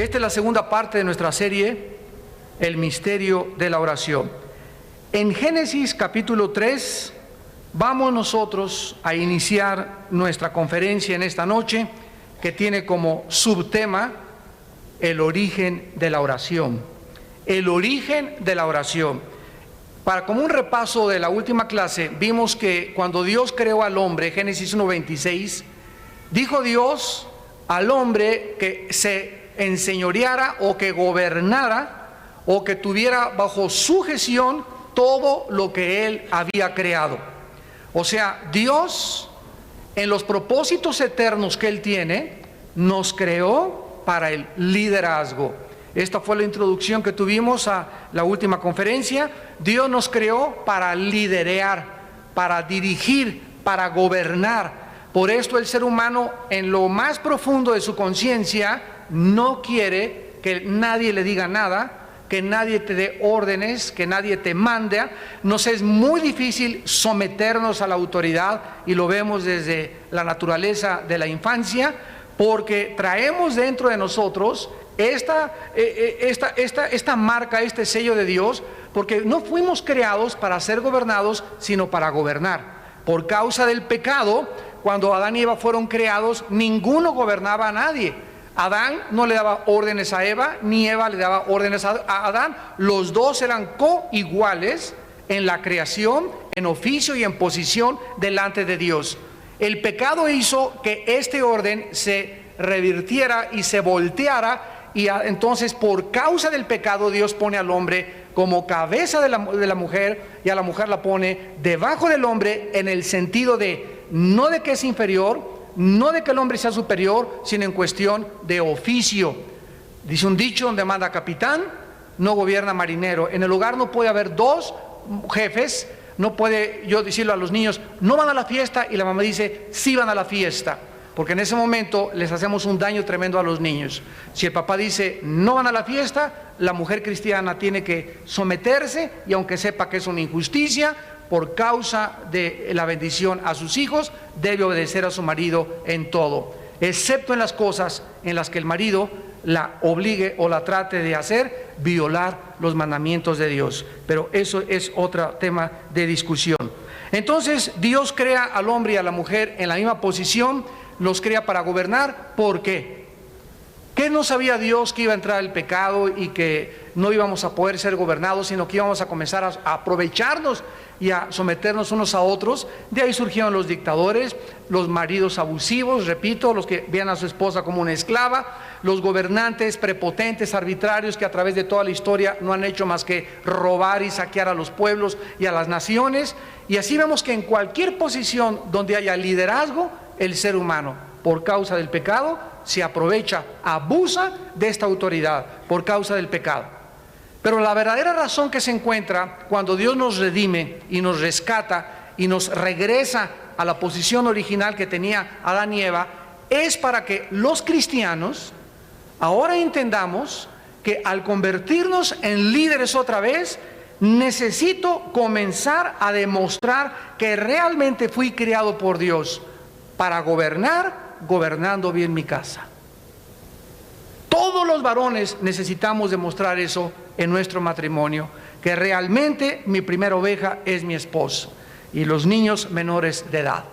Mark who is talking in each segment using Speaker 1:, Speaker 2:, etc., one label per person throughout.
Speaker 1: Esta es la segunda parte de nuestra serie, El misterio de la oración. En Génesis capítulo 3 vamos nosotros a iniciar nuestra conferencia en esta noche, que tiene como subtema el origen de la oración. El origen de la oración. Como un repaso de la última clase, vimos que cuando Dios creó al hombre, Génesis 1:26, dijo Dios al hombre que se enseñoreara o que gobernara o que tuviera bajo su gestión todo lo que él había creado. O sea, Dios, en los propósitos eternos que él tiene, nos creó para el liderazgo. Esta fue la introducción que tuvimos a la última conferencia. Dios nos creó para liderear, para dirigir, para gobernar. Por esto el ser humano, en lo más profundo de su conciencia, no quiere que nadie le diga nada, que nadie te dé órdenes, que nadie te mande. Nos es muy difícil someternos a la autoridad, y lo vemos desde la naturaleza de la infancia, porque traemos dentro de nosotros esta marca, este sello de Dios, porque no fuimos creados para ser gobernados, sino para gobernar. Por causa del pecado, cuando Adán y Eva fueron creados, ninguno gobernaba a nadie. Adán no le daba órdenes a Eva, ni Eva le daba órdenes a Adán. Los dos eran coiguales en la creación, en oficio y en posición delante de Dios. El pecado hizo que este orden se revirtiera y se volteara, y entonces por causa del pecado Dios pone al hombre como cabeza de la mujer, y a la mujer la pone debajo del hombre, en el sentido de no de que es inferior, no de que el hombre sea superior, sino en cuestión de oficio. Dice un dicho: donde manda capitán, no gobierna marinero. En el hogar no puede haber dos jefes. No puede yo decirle a los niños: no van a la fiesta, y la mamá dice: sí van a la fiesta, porque en ese momento les hacemos un daño tremendo a los niños. Si el papá dice no van a la fiesta, la mujer cristiana tiene que someterse, y aunque sepa que es una injusticia, por causa de la bendición a sus hijos, debe obedecer a su marido en todo, excepto en las cosas en las que el marido la obligue o la trate de hacer, violar los mandamientos de Dios. Pero eso es otro tema de discusión. Entonces Dios crea al hombre y a la mujer en la misma posición, los crea para gobernar. ¿Por qué? ¿Qué no sabía Dios? Que iba a entrar el pecado y que no íbamos a poder ser gobernados, sino que íbamos a comenzar a aprovecharnos y a someternos unos a otros. De ahí surgieron los dictadores, los maridos abusivos, repito, los que vean a su esposa como una esclava, los gobernantes prepotentes, arbitrarios, que a través de toda la historia no han hecho más que robar y saquear a los pueblos y a las naciones. Y así vemos que en cualquier posición donde haya liderazgo, el ser humano, por causa del pecado, se aprovecha, abusa de esta autoridad por causa del pecado. Pero la verdadera razón que se encuentra cuando Dios nos redime y nos rescata y nos regresa a la posición original que tenía Adán y Eva, es para que los cristianos ahora entendamos que al convertirnos en líderes otra vez, necesito comenzar a demostrar que realmente fui creado por Dios para gobernar, gobernando bien mi casa. Todos los varones necesitamos demostrar eso en nuestro matrimonio, que realmente mi primera oveja es mi esposo y los niños menores de edad.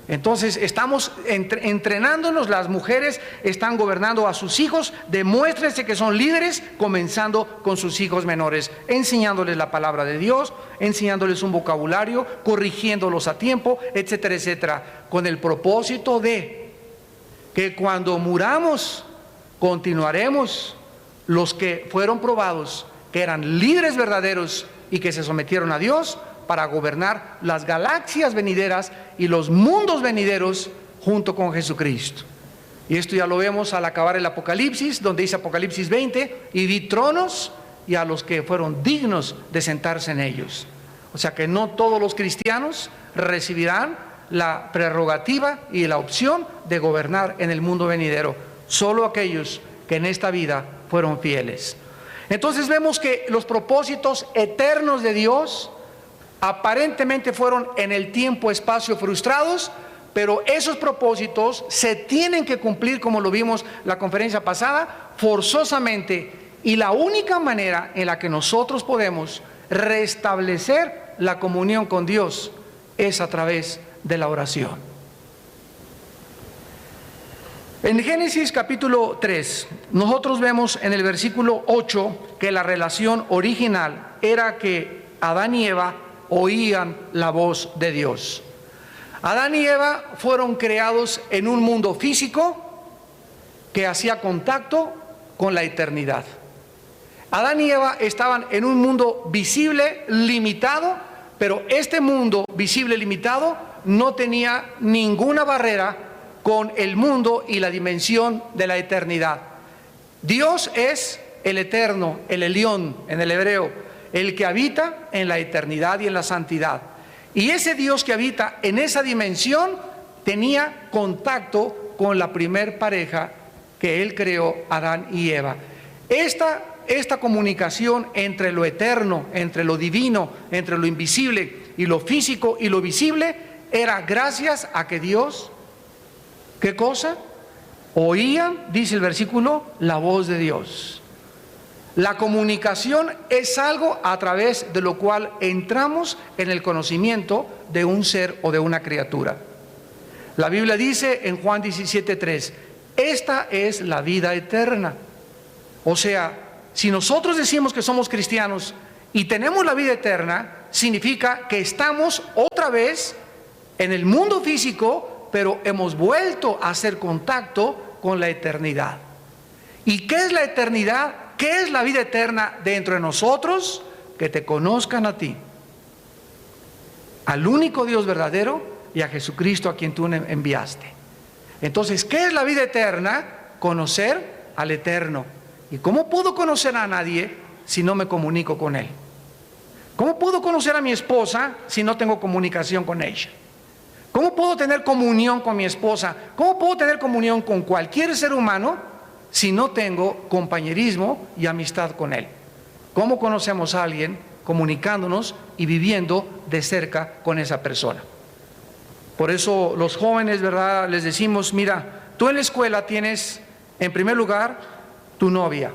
Speaker 1: Entonces estamos entrenándonos, las mujeres están gobernando a sus hijos. Demuéstrense que son líderes, comenzando con sus hijos menores, enseñándoles la palabra de Dios, enseñándoles un vocabulario, corrigiéndolos a tiempo, etcétera, etcétera, con el propósito de que cuando muramos continuaremos los que fueron probados, que eran líderes verdaderos y que se sometieron a Dios para gobernar las galaxias venideras y los mundos venideros junto con Jesucristo. Y esto ya lo vemos al acabar el Apocalipsis, donde dice Apocalipsis 20: y vi tronos y a los que fueron dignos de sentarse en ellos. O sea que no todos los cristianos recibirán la prerrogativa y la opción de gobernar en el mundo venidero, solo aquellos que en esta vida fueron fieles. Entonces vemos que los propósitos eternos de Dios aparentemente fueron en el tiempo-espacio frustrados, pero esos propósitos se tienen que cumplir, como lo vimos la conferencia pasada, forzosamente. Y la única manera en la que nosotros podemos restablecer la comunión con Dios es a través de la oración. En Génesis capítulo 3, nosotros vemos en el versículo 8 que la relación original era que Adán y Eva oían la voz de Dios. Adán y Eva fueron creados en un mundo físico que hacía contacto con la eternidad. Adán y Eva estaban en un mundo visible, limitado, pero este mundo visible, limitado, no tenía ninguna barrera con el mundo y la dimensión de la eternidad. Dios es el eterno, el Elión en el hebreo, el que habita en la eternidad y en la santidad. Y ese Dios que habita en esa dimensión tenía contacto con la primer pareja que Él creó, Adán y Eva. Esta comunicación entre lo eterno, entre lo divino, entre lo invisible y lo físico y lo visible, era gracias a que Dios, ¿qué cosa? Oían, dice el versículo, la voz de Dios. La comunicación es algo a través de lo cual entramos en el conocimiento de un ser o de una criatura. La Biblia dice en Juan 17:3, esta es la vida eterna. O sea, si nosotros decimos que somos cristianos y tenemos la vida eterna, significa que estamos otra vez en el mundo físico, pero hemos vuelto a hacer contacto con la eternidad. ¿Y qué es la eternidad? ¿Qué es la vida eterna dentro de nosotros? Que te conozcan a ti, al único Dios verdadero y a Jesucristo a quien tú enviaste. Entonces, ¿qué es la vida eterna? Conocer al eterno. ¿Y cómo puedo conocer a nadie si no me comunico con él? ¿Cómo puedo conocer a mi esposa si no tengo comunicación con ella? ¿Cómo puedo tener comunión con mi esposa? ¿Cómo puedo tener comunión con cualquier ser humano si no tengo compañerismo y amistad con él? ¿Cómo conocemos a alguien? Comunicándonos y viviendo de cerca con esa persona. Por eso los jóvenes, ¿verdad?, les decimos, mira, tú en la escuela tienes, en primer lugar, tu novia,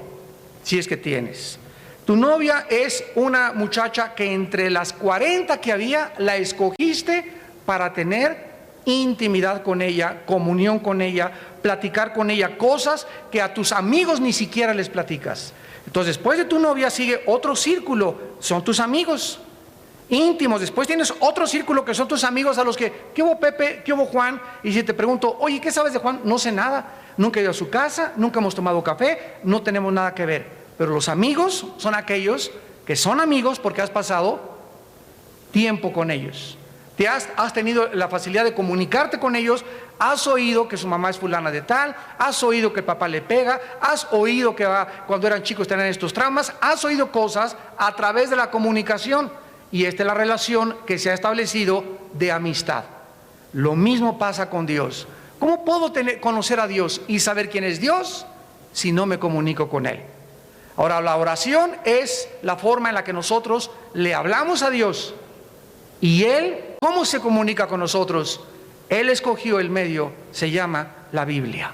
Speaker 1: si es que tienes. Tu novia es una muchacha que entre las 40 que había, la escogiste para tener intimidad con ella, comunión con ella, platicar con ella cosas que a tus amigos ni siquiera les platicas. Entonces, después de tu novia sigue otro círculo, son tus amigos íntimos. Después tienes otro círculo que son tus amigos a los que, ¿qué hubo Pepe? ¿Qué hubo Juan? Y si te pregunto, oye, ¿qué sabes de Juan? No sé nada, nunca he ido a su casa, nunca hemos tomado café, no tenemos nada que ver. Pero los amigos son aquellos que son amigos porque has pasado tiempo con ellos. Has tenido la facilidad de comunicarte con ellos, has oído que su mamá es fulana de tal, has oído que el papá le pega, has oído que cuando eran chicos tenían estos traumas, has oído cosas a través de la comunicación, y esta es la relación que se ha establecido de amistad. Lo mismo pasa con Dios. ¿Cómo puedo conocer a Dios y saber quién es Dios si no me comunico con Él? Ahora, la oración es la forma en la que nosotros le hablamos a Dios. Y Él, ¿cómo se comunica con nosotros? Él escogió el medio, se llama la Biblia.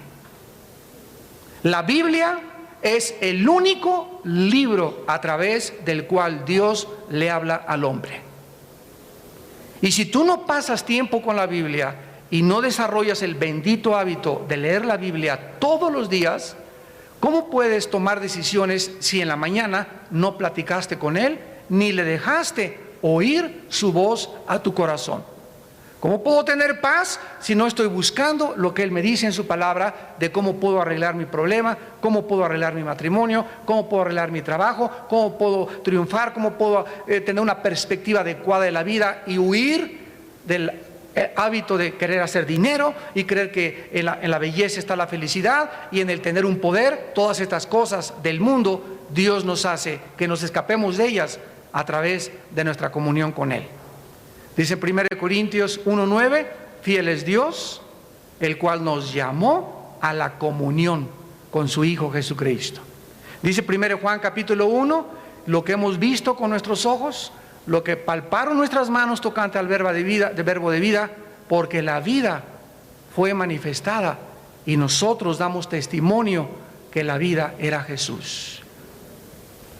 Speaker 1: La Biblia es el único libro a través del cual Dios le habla al hombre. Y si tú no pasas tiempo con la Biblia y no desarrollas el bendito hábito de leer la Biblia todos los días, ¿cómo puedes tomar decisiones si en la mañana no platicaste con Él ni le dejaste oír su voz a tu corazón? ¿Cómo puedo tener paz si no estoy buscando lo que Él me dice en su palabra de cómo puedo arreglar mi problema, cómo puedo arreglar mi matrimonio, cómo puedo arreglar mi trabajo, cómo puedo triunfar, cómo puedo tener una perspectiva adecuada de la vida y huir del hábito de querer hacer dinero y creer que en la belleza está la felicidad y en el tener un poder? Todas estas cosas del mundo, Dios nos hace que nos escapemos de ellas a través de nuestra comunión con Él. Dice 1 Corintios 1:9, fiel es Dios, el cual nos llamó a la comunión con su Hijo Jesucristo. Dice 1 Juan capítulo 1, lo que hemos visto con nuestros ojos, lo que palparon nuestras manos tocante al verbo de vida, porque la vida fue manifestada y nosotros damos testimonio que la vida era Jesús.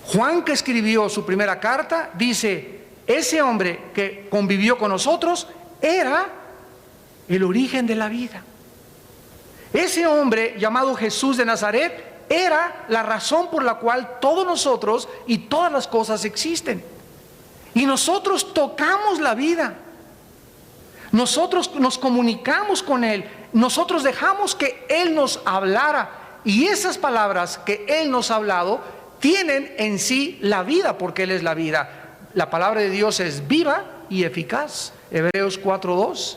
Speaker 1: Juan, que escribió su primera carta, dice: ese hombre que convivió con nosotros era el origen de la vida. Ese hombre llamado Jesús de Nazaret era la razón por la cual todos nosotros y todas las cosas existen. Y nosotros tocamos la vida. Nosotros nos comunicamos con Él. Nosotros dejamos que Él nos hablara. Y esas palabras que Él nos ha hablado tienen en sí la vida, porque Él es la vida. La palabra de Dios es viva y eficaz. Hebreos 4:2.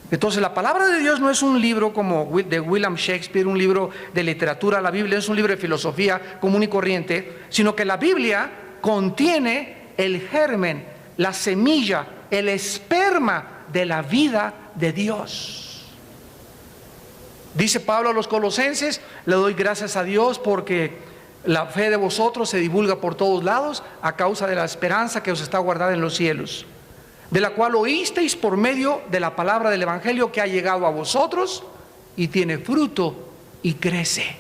Speaker 1: Entonces la palabra de Dios no es un libro como de William Shakespeare, un libro de literatura. La Biblia es un libro de filosofía común y corriente, sino que la Biblia contiene el germen, la semilla, el esperma de la vida de Dios. Dice Pablo a los Colosenses: le doy gracias a Dios porque la fe de vosotros se divulga por todos lados a causa de la esperanza que os está guardada en los cielos, de la cual oísteis por medio de la palabra del Evangelio, que ha llegado a vosotros y tiene fruto y crece.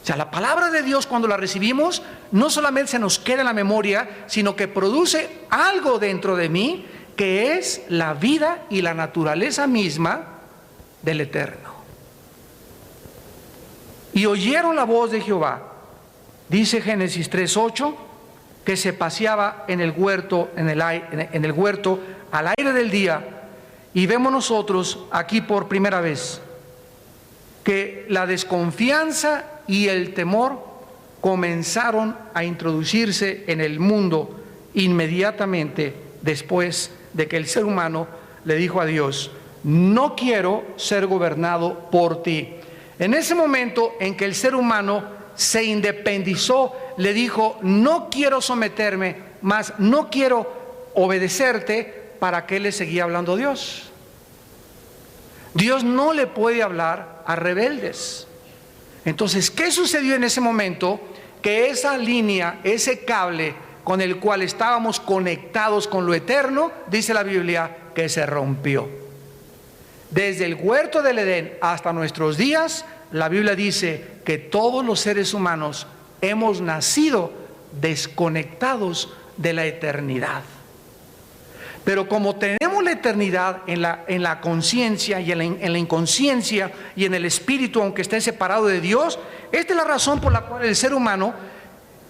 Speaker 1: O sea, la palabra de Dios, cuando la recibimos, no solamente se nos queda en la memoria, sino que produce algo dentro de mí, que es la vida y la naturaleza misma del Eterno. Y oyeron la voz de Jehová, dice Génesis 3:8, que se paseaba en el huerto, en el huerto al aire del día. Y vemos nosotros aquí por primera vez que la desconfianza y el temor comenzaron a introducirse en el mundo inmediatamente después de que el ser humano le dijo a Dios: no quiero ser gobernado por ti. En ese momento en que el ser humano se independizó, le dijo: no quiero someterme, más no quiero obedecerte. ¿Para qué le seguía hablando Dios? Dios no le puede hablar a rebeldes. Entonces, ¿qué sucedió en ese momento? Que esa línea, ese cable con el cual estábamos conectados con lo eterno, dice la Biblia, que se rompió. Desde el huerto del Edén hasta nuestros días, la Biblia dice que todos los seres humanos hemos nacido desconectados de la eternidad. Pero como tenemos la eternidad en la conciencia y en la inconsciencia y en el espíritu, aunque esté separado de Dios, esta es la razón por la cual el ser humano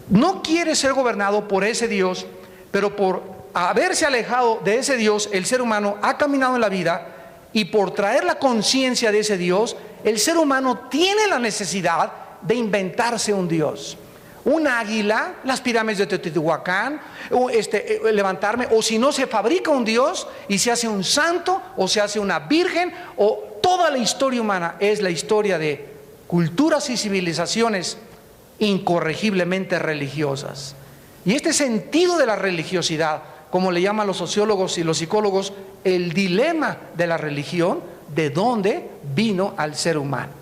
Speaker 1: no quiere ser gobernado por ese Dios, pero por haberse alejado de ese Dios, el ser humano ha caminado en la vida, y por traer la conciencia de ese Dios, el ser humano tiene la necesidad de inventarse un Dios. Un águila, las pirámides de Teotihuacán, levantarme, o si no, se fabrica un Dios y se hace un santo, o se hace una virgen, o toda la historia humana es la historia de culturas y civilizaciones incorregiblemente religiosas. Y este sentido de la religiosidad, como le llaman los sociólogos y los psicólogos, el dilema de la religión, de dónde vino al ser humano.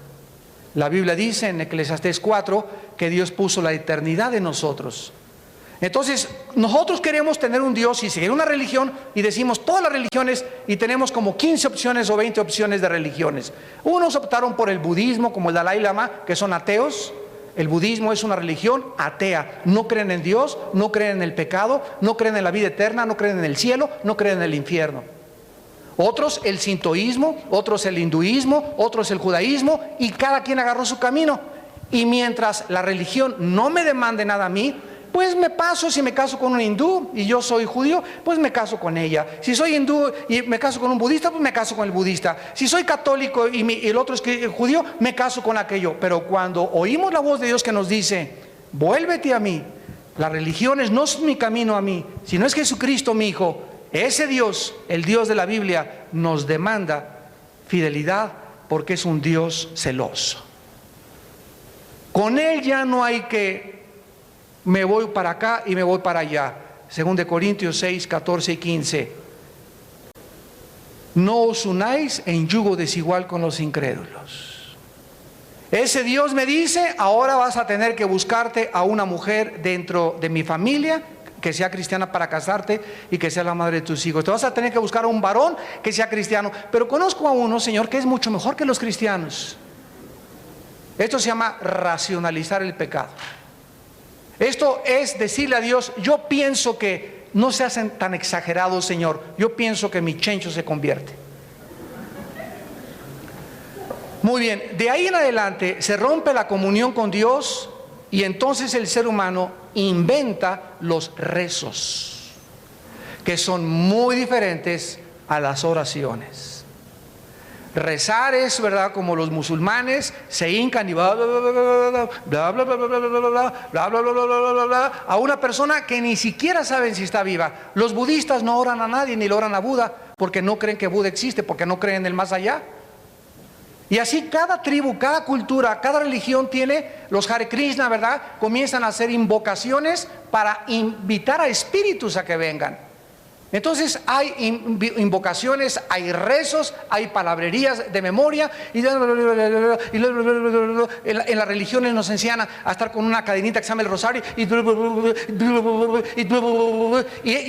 Speaker 1: La Biblia dice en Eclesiastés 4 que Dios puso la eternidad en nosotros. Entonces, nosotros queremos tener un Dios y seguir una religión, y decimos todas las religiones, y tenemos como 15 opciones o 20 opciones de religiones. Unos optaron por el budismo, como el Dalai Lama, que son ateos. El budismo es una religión atea. No creen en Dios, no creen en el pecado, no creen en la vida eterna, no creen en el cielo, no creen en el infierno. Otros el sintoísmo, otros el hinduismo, otros el judaísmo, y cada quien agarró su camino. Y mientras la religión no me demande nada a mí, pues me paso. Si me caso con un hindú y yo soy judío, pues me caso con ella. Si soy hindú y me caso con un budista, pues me caso con el budista. Si soy católico y el otro es judío, me caso con aquello. Pero cuando oímos la voz de Dios que nos dice: vuélvete a mí, las religiones no son mi camino a mí, sino es Jesucristo mi Hijo. Ese Dios, el Dios de la Biblia, nos demanda fidelidad, porque es un Dios celoso. Con Él ya no hay que me voy para acá y me voy para allá. Según de Corintios 6, 14 y 15. No os unáis en yugo desigual con los incrédulos. Ese Dios me dice: ahora vas a tener que buscarte a una mujer dentro de mi familia, que sea cristiana para casarte y que sea la madre de tus hijos. Te vas a tener que buscar a un varón que sea cristiano. Pero conozco a uno, Señor, que es mucho mejor que los cristianos. Esto se llama racionalizar el pecado. Esto es decirle a Dios: yo pienso que no se hacen tan exagerados, Señor. Yo pienso que mi chencho se convierte. Muy bien, de ahí en adelante se rompe la comunión con Dios y entonces el ser humano inventa los rezos, que son muy diferentes a las oraciones. Rezar es, ¿verdad?, como los musulmanes se hincan y bla bla bla bla bla bla bla bla bla bla a una persona que ni siquiera saben si está viva. Los budistas no oran a nadie ni le oran a Buda porque no creen que Buda existe, porque no creen en el más allá. Y así cada tribu, cada cultura, cada religión tiene los Hare Krishna, ¿verdad? Comienzan a hacer invocaciones para invitar a espíritus a que vengan. Entonces hay invocaciones, hay rezos, hay palabrerías de memoria y en las religiones nos enseñan a estar con una cadenita que se llama el rosario y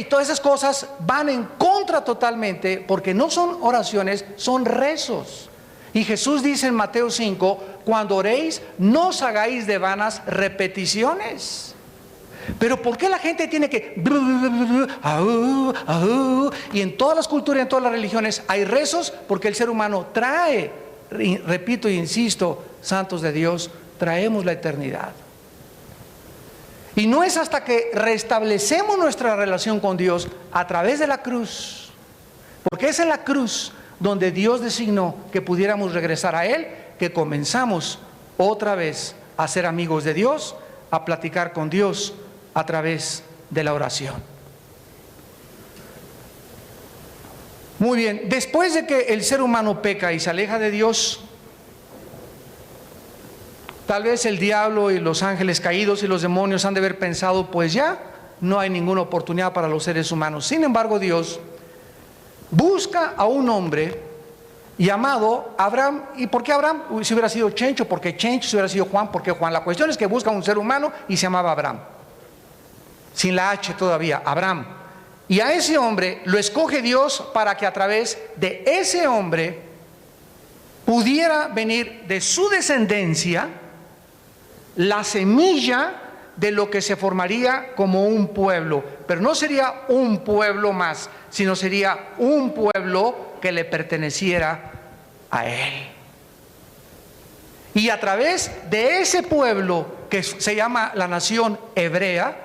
Speaker 1: todas esas cosas van en contra totalmente, porque no son oraciones, son rezos. Y Jesús dice en Mateo 5: cuando oréis, no os hagáis de vanas repeticiones. Pero ¿por qué la gente tiene que... Y en todas las culturas y en todas las religiones hay rezos? Porque el ser humano trae, repito e insisto, santos de Dios, traemos la eternidad. Y no es hasta que restablecemos nuestra relación con Dios a través de la cruz, porque es en la cruz donde Dios designó que pudiéramos regresar a Él, que comenzamos otra vez a ser amigos de Dios, a platicar con Dios a través de la oración. Muy bien, después de que el ser humano peca y se aleja de Dios, tal vez el diablo y los ángeles caídos y los demonios han de haber pensado: pues ya no hay ninguna oportunidad para los seres humanos. Sin embargo, Dios busca a un hombre llamado Abraham. ¿Y por qué Abraham? Si hubiera sido Chencho, ¿por qué Chencho? Si hubiera sido Juan, ¿por qué Juan? La cuestión es que busca a un ser humano y se llamaba Abraham, sin la H todavía, Abraham. Y a ese hombre lo escoge Dios para que a través de ese hombre pudiera venir de su descendencia la semilla de lo que se formaría como un pueblo. Pero no sería un pueblo más, sino sería un pueblo que le perteneciera a él. Y a través de ese pueblo que se llama la nación hebrea,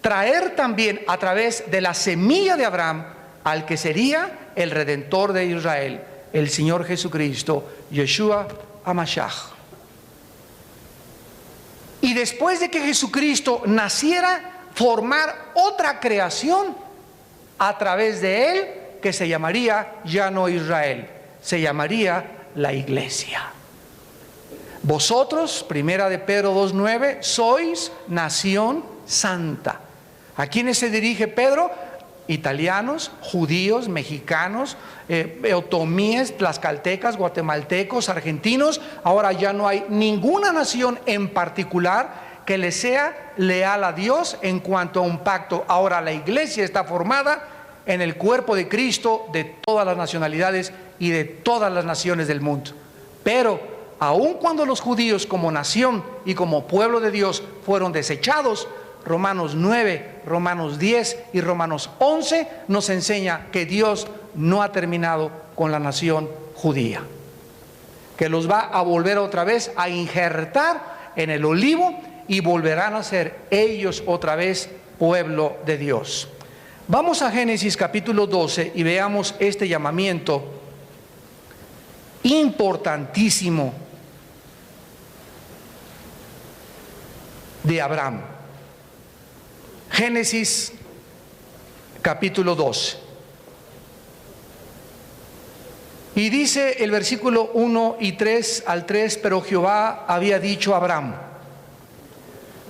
Speaker 1: traer también a través de la semilla de Abraham al que sería el Redentor de Israel, el Señor Jesucristo, Yeshua HaMashiach. Y después de que Jesucristo naciera, formar otra creación a través de él, que se llamaría ya no Israel, se llamaría la iglesia. Vosotros, primera de Pedro 2:9, sois nación santa. ¿A quiénes se dirige Pedro? Italianos, judíos, mexicanos, otomíes, tlaxcaltecas, guatemaltecos, argentinos. Ahora ya no hay ninguna nación en particular que le sea leal a Dios en cuanto a un pacto. Ahora la iglesia está formada en el cuerpo de Cristo de todas las nacionalidades y de todas las naciones del mundo. Pero aun cuando los judíos como nación y como pueblo de Dios fueron desechados, Romanos 9, Romanos 10 y Romanos 11 nos enseña que Dios no ha terminado con la nación judía, que los va a volver otra vez a injertar en el olivo y volverán a ser ellos otra vez pueblo de Dios. Vamos a Génesis capítulo 12 y veamos este llamamiento importantísimo de Abraham. Génesis capítulo 12. Y dice el versículo 1 y 3 al 3: pero Jehová había dicho a Abraham: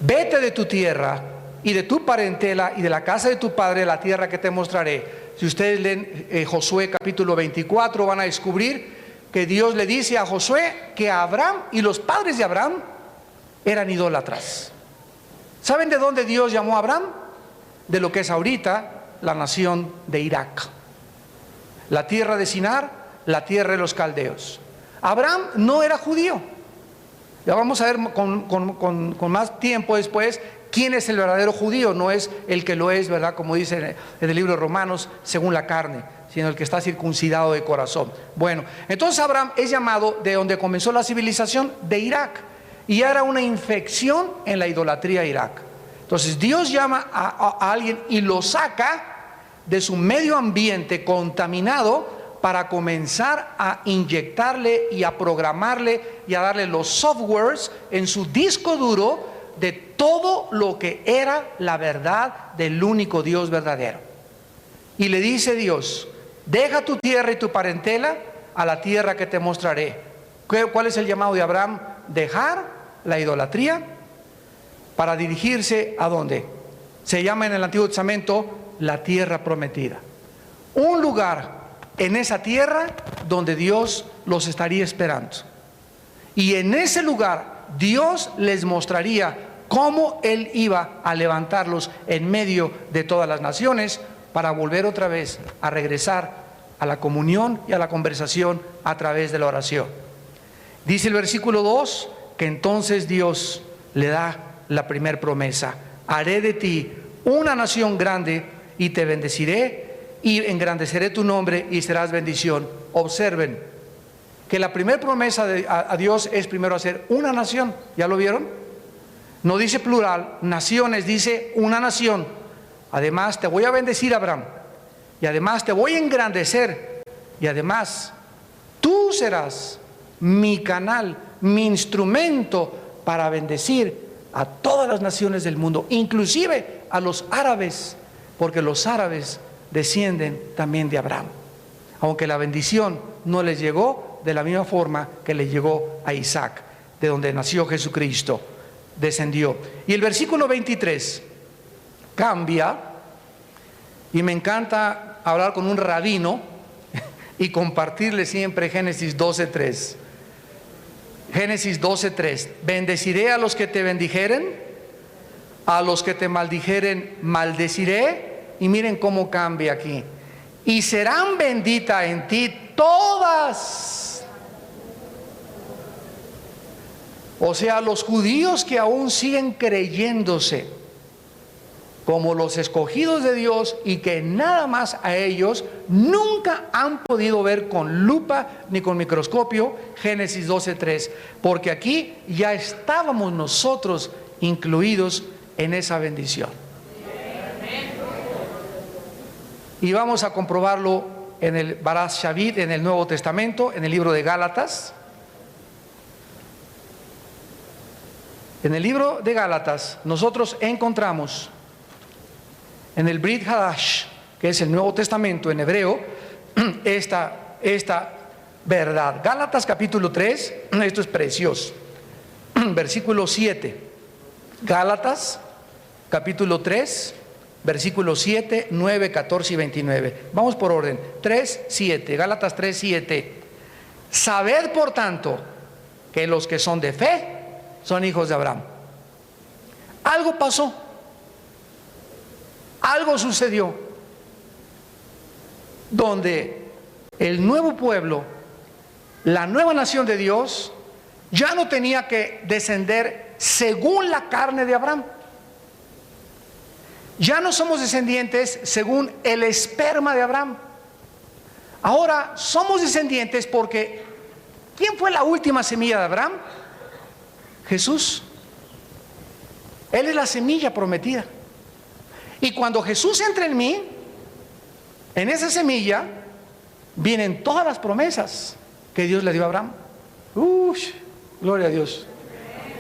Speaker 1: vete de tu tierra y de tu parentela y de la casa de tu padre a la tierra que te mostraré. Si ustedes leen Josué capítulo 24, van a descubrir que Dios le dice a Josué que Abraham y los padres de Abraham eran idólatras. ¿Saben de dónde Dios llamó a Abraham? de lo que es ahorita la nación de Irak. La tierra de Sinar, la tierra de los caldeos. Abraham no era judío. Ya vamos a ver con más tiempo después quién es el verdadero judío. No es el que lo es, ¿verdad? Como dice en el libro de Romanos, según la carne, sino el que está circuncidado de corazón. Bueno, entonces Abraham es llamado de donde comenzó la civilización, de Irak. Y era una infección en la idolatría de Irak. Entonces Dios llama a alguien y lo saca de su medio ambiente contaminado para comenzar a inyectarle y a programarle y a darle los softwares en su disco duro de todo lo que era la verdad del único Dios verdadero. Y le dice Dios: deja tu tierra y tu parentela a la tierra que te mostraré. ¿Cuál es el llamado de Abraham? Dejar la idolatría para dirigirse ¿a dónde? Se llama en el Antiguo Testamento la tierra prometida. Un lugar en esa tierra donde Dios los estaría esperando. Y en ese lugar Dios les mostraría cómo Él iba a levantarlos en medio de todas las naciones para volver otra vez a regresar a la comunión y a la conversación a través de la oración. Dice el versículo 2 que entonces Dios le da la primer promesa: haré de ti una nación grande y te bendeciré y engrandeceré tu nombre y serás bendición. Observen que la primera promesa a Dios es primero hacer una nación. ¿Ya lo vieron? No dice plural, naciones, dice una nación. Además te voy a bendecir, Abraham, y además te voy a engrandecer, y además tú serás mi canal, mi instrumento para bendecir a todas las naciones del mundo, inclusive a los árabes, porque los árabes descienden también de Abraham, aunque la bendición no les llegó de la misma forma que le llegó a Isaac, de donde nació Jesucristo, descendió. Y el versículo 23 cambia, y me encanta hablar con un rabino y compartirle siempre Génesis 12:3. Génesis 12:3: bendeciré a los que te bendijeren, a los que te maldijeren maldeciré. Y miren cómo cambia aquí: y serán benditas en ti todas. O sea, los judíos que aún siguen creyéndose como los escogidos de Dios y que nada más a ellos nunca han podido ver con lupa ni con microscopio, Génesis 12:3, porque aquí ya estábamos nosotros incluidos en esa bendición. Y vamos a comprobarlo en el Baraz Shavit, en el Nuevo Testamento, en el libro de Gálatas. En el libro de Gálatas nosotros encontramos en el Brit Hadash, que es el Nuevo Testamento en hebreo, esta verdad. Gálatas capítulo 3, esto es precioso. Versículo 7. Gálatas capítulo 3, versículos 7, 9, 14 y 29. Vamos por orden. 3, 7. Gálatas 3, 7. Sabed por tanto que los que son de fe son hijos de Abraham. Algo pasó. Algo sucedió donde el nuevo pueblo, la nueva nación de Dios, ya no tenía que descender según la carne de Abraham. Ya no somos descendientes según el esperma de Abraham. Ahora somos descendientes porque ¿quién fue la última semilla de Abraham? Jesús. Él es la semilla prometida. Y cuando Jesús entra en mí, en esa semilla vienen todas las promesas que Dios le dio a Abraham. Gloria a Dios.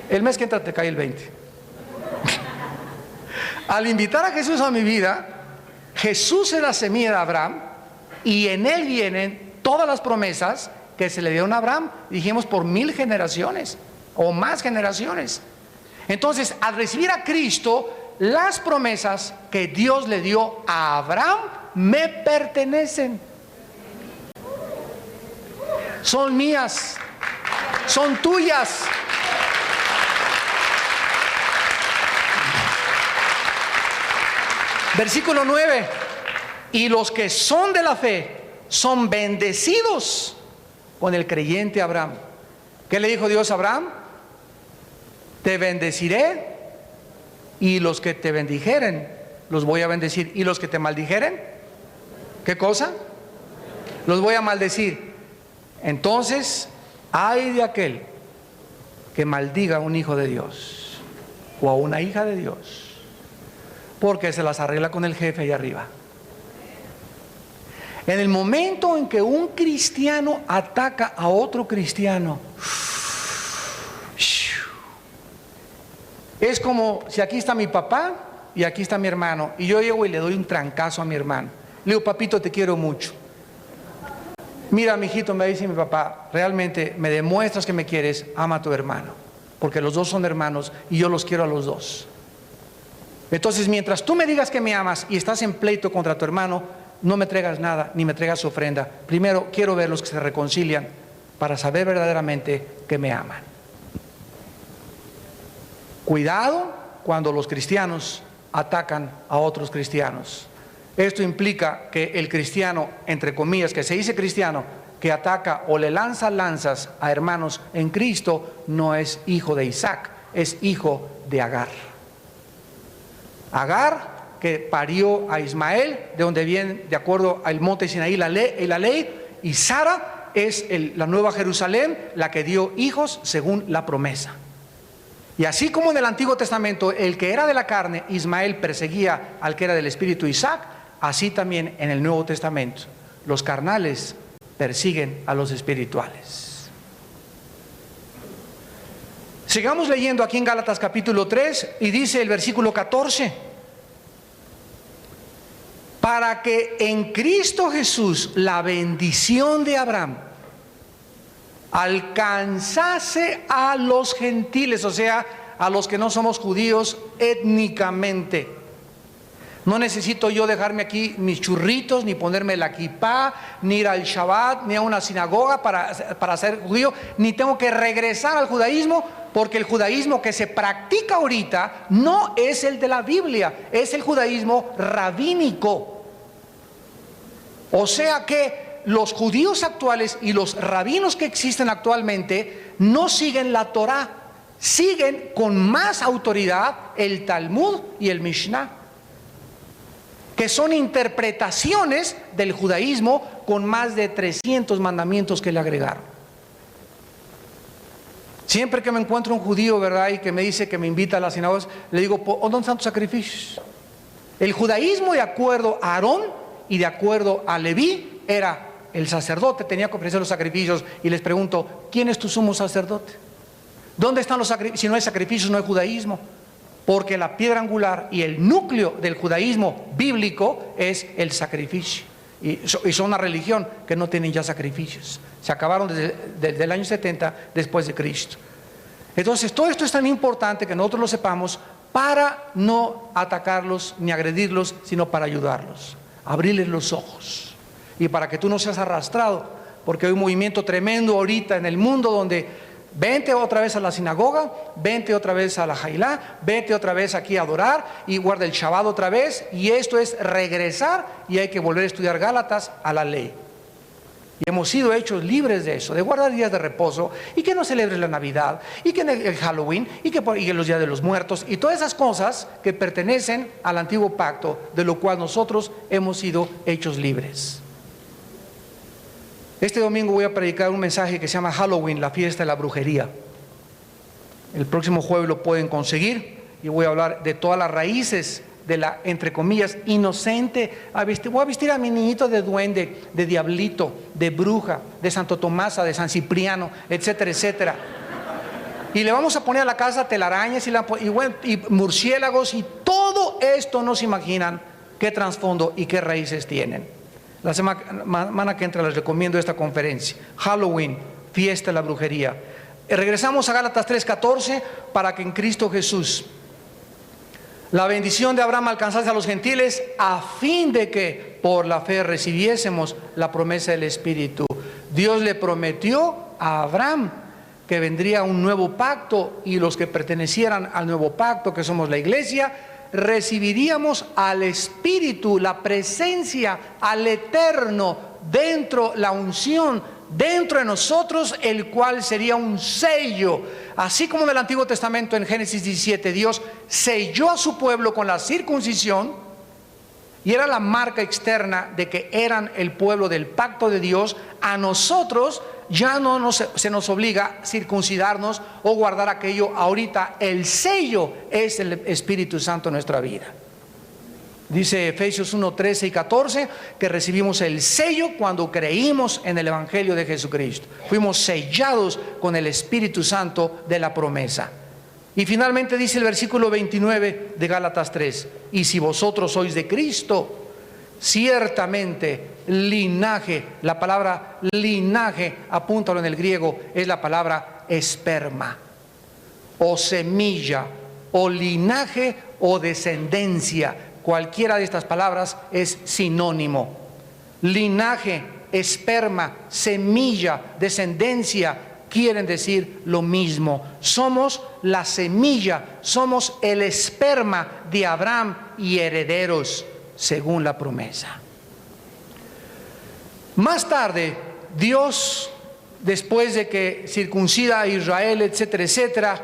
Speaker 1: El mes que entra te cae el 20. Al invitar a Jesús a mi vida, Jesús es la semilla de Abraham y en él vienen todas las promesas que se le dieron a Abraham, dijimos, por 1000 generaciones o más generaciones. Entonces, al recibir a Cristo, las promesas que Dios le dio a Abraham me pertenecen. Son mías, son tuyas. Versículo 9. Y los que son de la fe son bendecidos con el creyente Abraham. ¿Qué le dijo Dios a Abraham? Te bendeciré, y los que te bendijeren los voy a bendecir, y los que te maldijeren, ¿qué cosa? Los voy a maldecir. Entonces, ay de aquel que maldiga a un hijo de Dios o a una hija de Dios, porque se las arregla con el jefe allá arriba. En el momento en que un cristiano ataca a otro cristiano, es como si aquí está mi papá y aquí está mi hermano, y yo llego y le doy un trancazo a mi hermano. Le digo, papito, te quiero mucho. Mira, mijito, me dice mi papá, realmente me demuestras que me quieres, ama a tu hermano, porque los dos son hermanos y yo los quiero a los dos. Entonces, mientras tú me digas que me amas y estás en pleito contra tu hermano, no me traigas nada, ni me traigas ofrenda. Primero quiero ver los que se reconcilian para saber verdaderamente que me aman. Cuidado cuando los cristianos atacan a otros cristianos. Esto implica que el cristiano, entre comillas, que se dice cristiano, que ataca o le lanza lanzas a hermanos en Cristo, no es hijo de Isaac, es hijo de Agar. Agar, que parió a Ismael, de donde viene, de acuerdo al monte Sinaí, la ley, y Sara es la nueva Jerusalén, la que dio hijos según la promesa. Y así como en el Antiguo Testamento el que era de la carne, Ismael, perseguía al que era del espíritu, Isaac, así también en el Nuevo Testamento los carnales persiguen a los espirituales. Sigamos leyendo aquí en Gálatas capítulo 3, y dice el versículo 14: para que en Cristo Jesús la bendición de Abraham alcanzase a los gentiles, o sea, a los que no somos judíos étnicamente. No necesito yo dejarme aquí mis churritos, ni ponerme la kipá, ni ir al Shabbat, ni a una sinagoga para ser judío, ni tengo que regresar al judaísmo, porque el judaísmo que se practica ahorita no es el de la Biblia, es el judaísmo rabínico. O sea que los judíos actuales y los rabinos que existen actualmente no siguen la Torá, siguen con más autoridad el Talmud y el Mishnah, que son interpretaciones del judaísmo con más de 300 mandamientos que le agregaron. Siempre que me encuentro un judío, ¿verdad?, y que me dice que me invita a las sinagogas, le digo, ¿dónde están tus sacrificios? El judaísmo, de acuerdo a Aarón y de acuerdo a Leví, era el sacerdote, tenía que ofrecer los sacrificios, y les pregunto, ¿quién es tu sumo sacerdote? ¿Dónde están los sacrificios? Si no hay sacrificios, no hay judaísmo, porque la piedra angular y el núcleo del judaísmo bíblico es el sacrificio, y son una religión que no tienen ya sacrificios, se acabaron desde el año 70 después de Cristo. Entonces todo esto es tan importante que nosotros lo sepamos, para no atacarlos ni agredirlos, sino para ayudarlos, abrirles los ojos, y para que tú no seas arrastrado, porque hay un movimiento tremendo ahorita en el mundo donde vente otra vez a la sinagoga, vente otra vez a la Jailá, vete otra vez aquí a adorar y guarda el Shabbat otra vez, y esto es regresar, y hay que volver a estudiar Gálatas a la ley. Y hemos sido hechos libres de eso, de guardar días de reposo, y que no celebres la Navidad, y que el Halloween, y que los días de los muertos, y todas esas cosas que pertenecen al antiguo pacto, de lo cual nosotros hemos sido hechos libres. Este domingo voy a predicar un mensaje que se llama Halloween, la fiesta de la brujería. El próximo jueves lo pueden conseguir, y voy a hablar de todas las raíces de la, entre comillas, inocente. Voy a vestir a mi niñito de duende, de diablito, de bruja, de Santo Tomasa, de San Cipriano, etcétera, etcétera. Y le vamos a poner a la casa telarañas y murciélagos, y todo esto no se imaginan qué trasfondo y qué raíces tienen. La semana que entra les recomiendo esta conferencia, Halloween, fiesta de la brujería. Regresamos a Gálatas 3:14, para que en Cristo Jesús la bendición de Abraham alcanzase a los gentiles, a fin de que por la fe recibiésemos la promesa del Espíritu. Dios le prometió a Abraham que vendría un nuevo pacto, y los que pertenecieran al nuevo pacto, que somos la iglesia, recibiríamos al Espíritu, la presencia, al Eterno, dentro, la unción, dentro de nosotros, el cual sería un sello. Así como en el Antiguo Testamento, en Génesis 17, Dios selló a su pueblo con la circuncisión, y era la marca externa de que eran el pueblo del pacto de Dios. A nosotros ya no se nos obliga a circuncidarnos o guardar aquello. Ahorita el sello es el Espíritu Santo en nuestra vida. Dice Efesios 1, 13 y 14 que recibimos el sello cuando creímos en el Evangelio de Jesucristo. Fuimos sellados con el Espíritu Santo de la promesa. Y finalmente dice el versículo 29 de Gálatas 3: y si vosotros sois de Cristo, ciertamente linaje, la palabra linaje, apúntalo en el griego, es la palabra esperma, o semilla, o linaje, o descendencia. Cualquiera de estas palabras es sinónimo. Linaje, esperma, semilla, descendencia, quieren decir lo mismo. Somos la semilla, somos el esperma de Abraham y herederos según la promesa. Más tarde, Dios, después de que circuncida a Israel, etcétera, etcétera,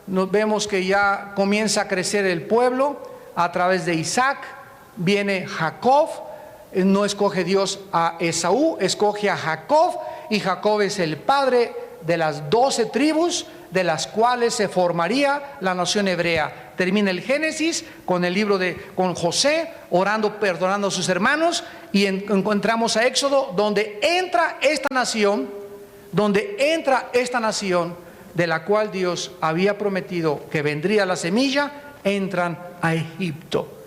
Speaker 1: nos vemos que ya comienza a crecer el pueblo a través de Isaac. Viene Jacob. No escoge Dios a Esaú, escoge a Jacob, y Jacob es el padre de las 12 tribus de las cuales se formaría la nación hebrea. Termina el Génesis con el libro con José orando, perdonando a sus hermanos, y encontramos a Éxodo, donde entra esta nación, de la cual Dios había prometido que vendría la semilla. Entran a Egipto,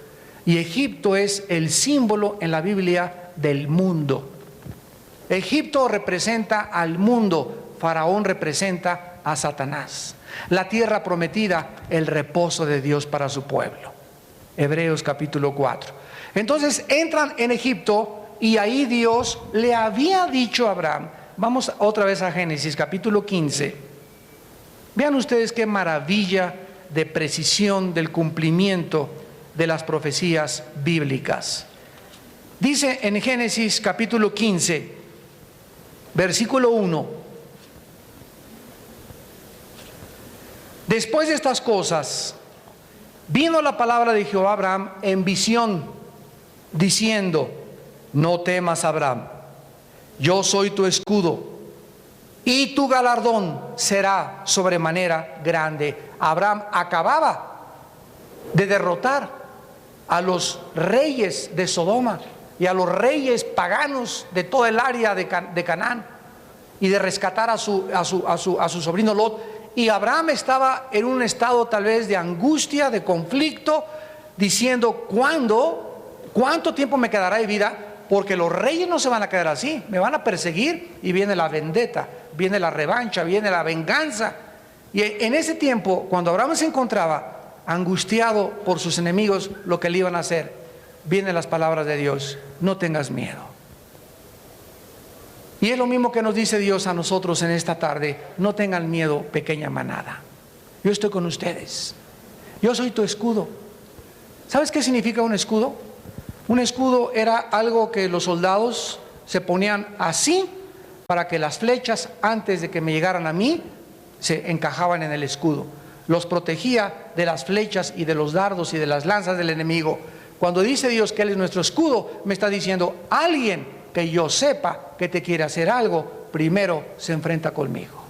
Speaker 1: y Egipto es el símbolo en la Biblia del mundo. Egipto representa al mundo. Faraón representa a Satanás. La tierra prometida, el reposo de Dios para su pueblo. Hebreos capítulo 4. Entonces entran en Egipto, y ahí Dios le había dicho a Abraham. Vamos otra vez a Génesis capítulo 15. Vean ustedes qué maravilla de precisión del cumplimiento de las profecías bíblicas. Dice en Génesis capítulo 15, versículo 1: después de estas cosas, vino la palabra de Jehová a Abraham en visión, diciendo: no temas, Abraham, yo soy tu escudo, y tu galardón será sobremanera grande. Abraham acababa de derrotar a los reyes de Sodoma y a los reyes paganos de todo el área de Canaán, y de rescatar a su sobrino Lot. Y Abraham estaba en un estado tal vez de angustia, de conflicto, diciendo: ¿cuánto tiempo me quedará de vida? Porque los reyes no se van a quedar así, me van a perseguir, y viene la vendetta, viene la revancha, viene la venganza. Y en ese tiempo, cuando Abraham se encontraba angustiado por sus enemigos, lo que le iban a hacer, vienen las palabras de Dios: no tengas miedo. Y es lo mismo que nos dice Dios a nosotros en esta tarde: no tengan miedo, pequeña manada, yo estoy con ustedes, yo soy tu escudo. ¿Sabes qué significa un escudo? Un escudo era algo que los soldados se ponían así, para que las flechas, antes de que me llegaran a mí, se encajaban en el escudo. Los protegía de las flechas y de los dardos y de las lanzas del enemigo. Cuando dice Dios que Él es nuestro escudo, me está diciendo: alguien que yo sepa que te quiere hacer algo, primero se enfrenta conmigo.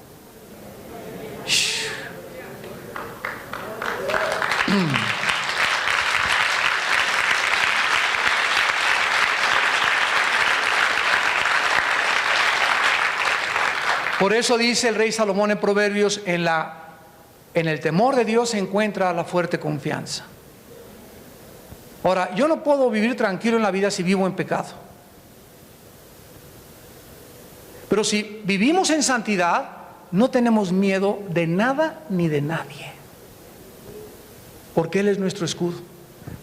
Speaker 1: Por eso dice el rey Salomón en Proverbios: en el temor de Dios se encuentra la fuerte confianza. Ahora, yo no puedo vivir tranquilo en la vida si vivo en pecado. Pero si vivimos en santidad, no tenemos miedo de nada ni de nadie, porque Él es nuestro escudo.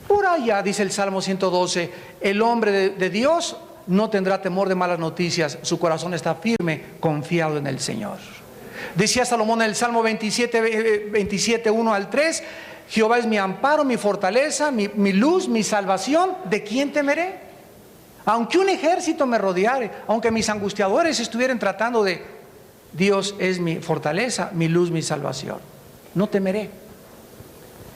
Speaker 1: Por allá dice el Salmo 112: el hombre de Dios no tendrá temor de malas noticias, su corazón está firme, confiado en el Señor. Decía Salomón en el Salmo 27, 1 al 3: Jehová es mi amparo, mi fortaleza, mi luz, mi salvación. ¿De quién temeré? Aunque un ejército me rodeare, aunque mis angustiadores estuvieran tratando de... Dios es mi fortaleza, mi luz, mi salvación. No temeré.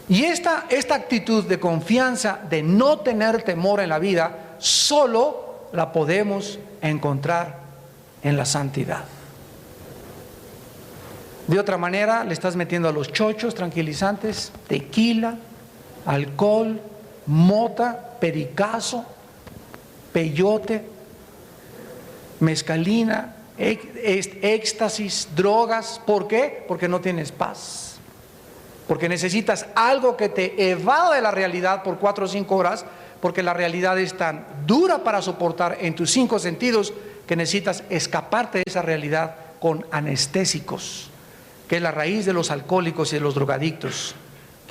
Speaker 1: Y esta actitud de confianza, de no tener temor en la vida, solo la podemos encontrar en la santidad. De otra manera, le estás metiendo a los chochos tranquilizantes, tequila, alcohol, mota, pericazo, peyote, mezcalina, éxtasis, drogas. ¿Por qué? Porque no tienes paz. Porque necesitas algo que te evada de la realidad por 4 o 5 horas, porque la realidad es tan dura para soportar en tus 5 sentidos que necesitas escaparte de esa realidad con anestésicos, que es la raíz de los alcohólicos y de los drogadictos.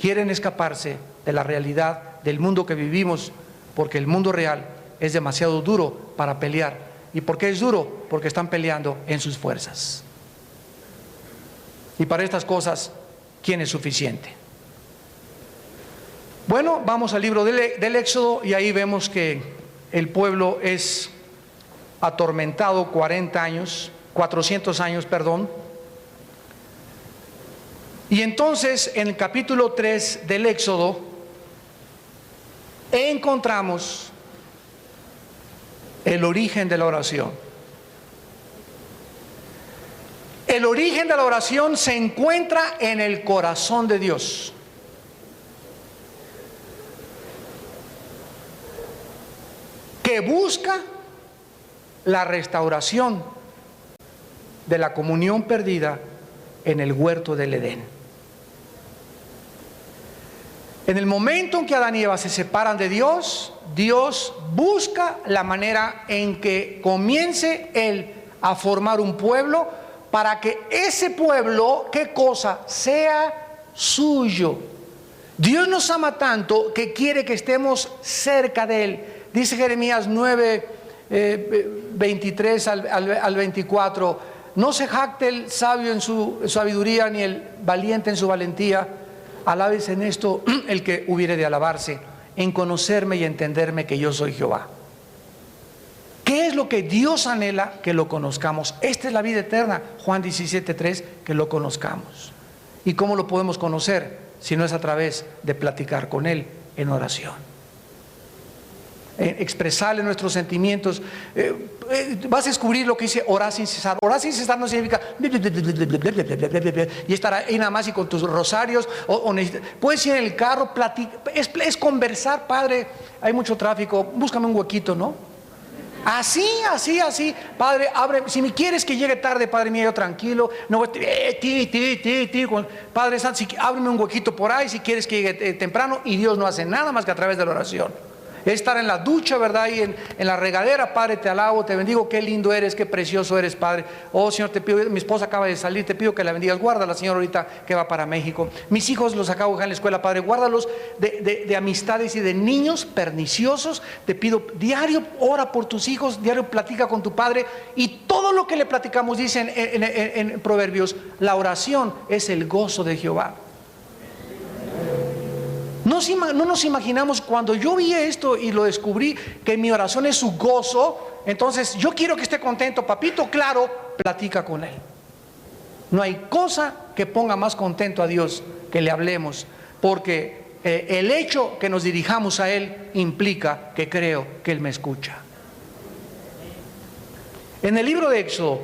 Speaker 1: Quieren escaparse de la realidad del mundo que vivimos, porque el mundo real es demasiado duro para pelear. ¿Y por qué es duro? Porque están peleando en sus fuerzas. Y para estas cosas, ¿quién es suficiente? Bueno, vamos al libro del Éxodo, y ahí vemos que el pueblo es atormentado 400 años, perdón. Y entonces en el capítulo 3 del Éxodo encontramos el origen de la oración. El origen de la oración se encuentra en el corazón de Dios. Que busca la restauración de la comunión perdida en el huerto del Edén. En el momento en que Adán y Eva se separan de Dios, Dios busca la manera en que comience Él a formar un pueblo, para que ese pueblo, ¿qué cosa? Sea suyo. Dios nos ama tanto que quiere que estemos cerca de Él. Dice Jeremías 9, 23 al 24, no se jacte el sabio en su sabiduría, ni el valiente en su valentía. Alabes en esto el que hubiere de alabarse, en conocerme y entenderme que yo soy Jehová. ¿Qué es lo que Dios anhela? Que lo conozcamos. Esta es la vida eterna, Juan 17:3, que lo conozcamos. ¿Y cómo lo podemos conocer? Si no es a través de platicar con Él en oración. Expresarle nuestros sentimientos. Vas a descubrir lo que dice orar sin cesar. Orar sin cesar no significa y estar ahí nada más y con tus rosarios puedes ir en el carro, es conversar. Padre, hay mucho tráfico, búscame un huequito, ¿no? Así, Padre, abre, si me quieres que llegue tarde, Padre mío, yo tranquilo, no, Padre Santo, ábreme un huequito por ahí, si quieres que llegue temprano. Y Dios no hace nada más que a través de la oración. Estar en la ducha, ¿verdad? Y en la regadera. Padre, te alabo, te bendigo, qué lindo eres, qué precioso eres, Padre. Oh Señor, te pido, mi esposa acaba de salir, te pido que la bendigas, guárdala, Señor, ahorita que va para México. Mis hijos los acabo de dejar en la escuela, Padre, guárdalos de amistades y de niños perniciosos. Te pido, diario ora por tus hijos, diario platica con tu Padre. Y todo lo que le platicamos, dicen en Proverbios, la oración es el gozo de Jehová. No nos imaginamos, cuando yo vi esto y lo descubrí, que mi oración es su gozo. Entonces yo quiero que esté contento, papito, claro, platica con Él. No hay cosa que ponga más contento a Dios que le hablemos, porque el hecho que nos dirijamos a Él implica que creo que Él me escucha. En el libro de Éxodo,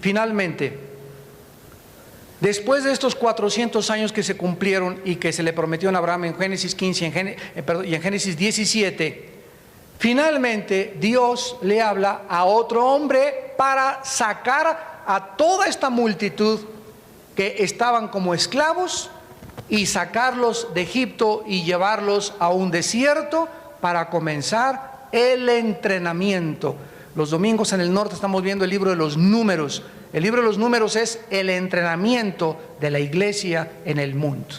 Speaker 1: finalmente, después de estos 400 años que se cumplieron y que se le prometió a Abraham en Génesis 15 y en Génesis 17, finalmente Dios le habla a otro hombre para sacar a toda esta multitud que estaban como esclavos y sacarlos de Egipto y llevarlos a un desierto para comenzar el entrenamiento. Los domingos en el norte estamos viendo el libro de los Números. El libro de los Números es el entrenamiento de la iglesia en el mundo,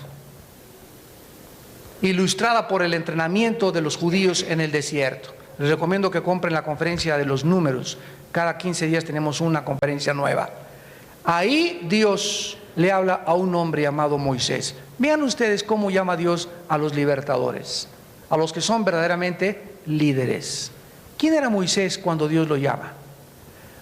Speaker 1: ilustrada por el entrenamiento de los judíos en el desierto. Les recomiendo que compren la conferencia de los Números. Cada 15 días tenemos una conferencia nueva. Ahí Dios le habla a un hombre llamado Moisés. Vean ustedes cómo llama Dios a los libertadores, a los que son verdaderamente líderes. ¿Quién era Moisés cuando Dios lo llama?